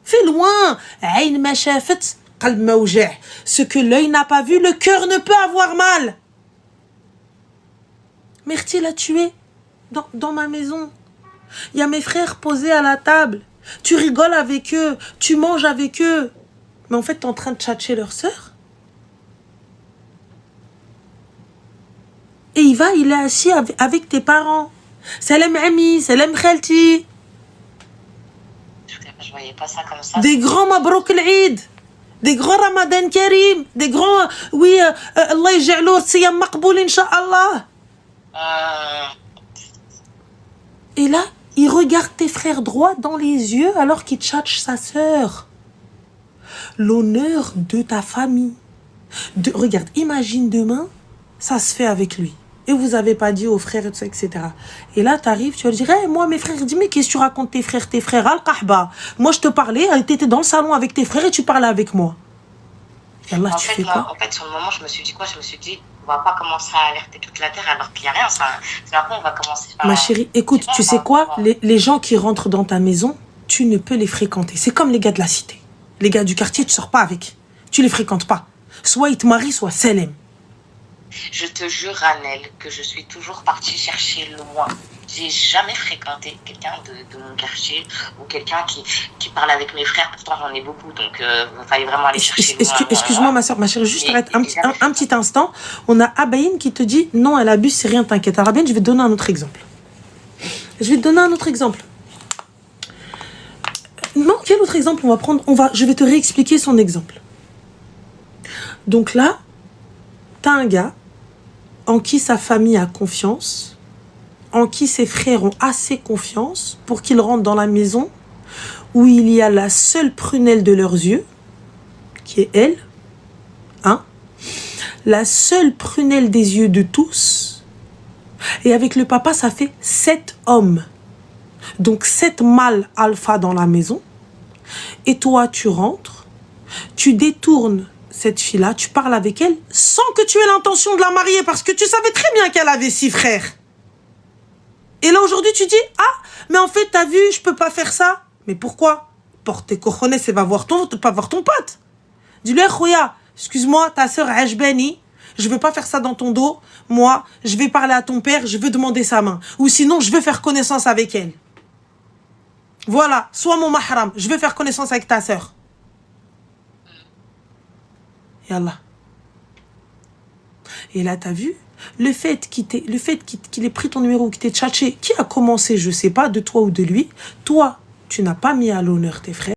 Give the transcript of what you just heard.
Fais loin. Aïn ma shafet, qalb ma wja'. Ce que l'œil n'a pas vu, le cœur ne peut avoir mal. Myrtille l'a tué dans ma maison. Il y a mes frères posés à la table. Tu rigoles avec eux, tu manges avec eux. Mais en fait, tu es en train de tchatcher leur sœur. Et il est assis avec tes parents. Salam ami, salam khalti. Je voyais pas ça comme ça. Des grands mabrouk al-Eid. Des grands Ramadan Karim. Des grands, oui, Allah yaj'alou siyam maqboul, incha'Allah. Et là, il regarde tes frères droit dans les yeux alors qu'il tchatche sa sœur. L'honneur de ta famille. Regarde, imagine demain, ça se fait avec lui. Et vous n'avez pas dit aux frères, etc. Et là, tu arrives, tu vas dire, hey, moi, mes frères, dis, mais qu'est-ce que tu racontes tes frères, Al-Kahba. Moi, je te parlais, tu étais dans le salon avec tes frères et tu parlais avec moi. Et Allah, tu fais quoi? En fait, sur le moment, je me suis dit quoi? Je me suis dit, on va pas commencer à alerter toute la terre alors qu'il n'y a rien. Après, on va commencer à... Ma chérie, écoute, tu sais quoi? Les gens qui rentrent dans ta maison, tu ne peux les fréquenter. C'est comme les gars de la cité. Les gars du quartier, tu sors pas avec. Tu les fréquentes pas. Soit ils te marient, soit Selem. Je te jure, Anel, que je suis toujours partie chercher loin. J'ai jamais fréquenté quelqu'un de mon quartier ou quelqu'un qui parle avec mes frères. Pourtant, j'en ai beaucoup, donc il fallait vraiment aller chercher loin. Excuse-moi, ma soeur, ma chérie, juste arrête un petit instant. On a Abaïn qui te dit, non, elle abuse, c'est rien, t'inquiète. Alors, bien, je vais te donner un autre exemple. Non, quel autre exemple on va prendre? Je vais te réexpliquer son exemple. Donc là, t'as un gars en qui sa famille a confiance, en qui ses frères ont assez confiance pour qu'il rentre dans la maison où il y a la seule prunelle de leurs yeux, qui est elle, hein, la seule prunelle des yeux de tous, et avec le papa, ça fait 7 hommes. Donc 7 mâles alpha dans la maison, et toi, tu rentres, tu détournes cette fille-là, tu parles avec elle sans que tu aies l'intention de la marier parce que tu savais très bien qu'elle avait 6 frères. Et là, aujourd'hui, tu dis, ah, mais en fait, t'as vu, je peux pas faire ça. Mais pourquoi? Porte tes cojones et va voir ton pote. Dis-lui, Khoya, excuse-moi, ta sœur Ajbani, je veux pas faire ça dans ton dos. Moi, je vais parler à ton père, je veux demander sa main. Ou sinon, je veux faire connaissance avec elle. Voilà, sois mon mahram, je veux faire connaissance avec ta sœur. Yallah. Et là, t'as vu, le fait qu'il ait pris ton numéro, qu'il t'ait tchatché, qui a commencé, je sais pas, de toi ou de lui, toi, tu n'as pas mis à l'honneur tes frères.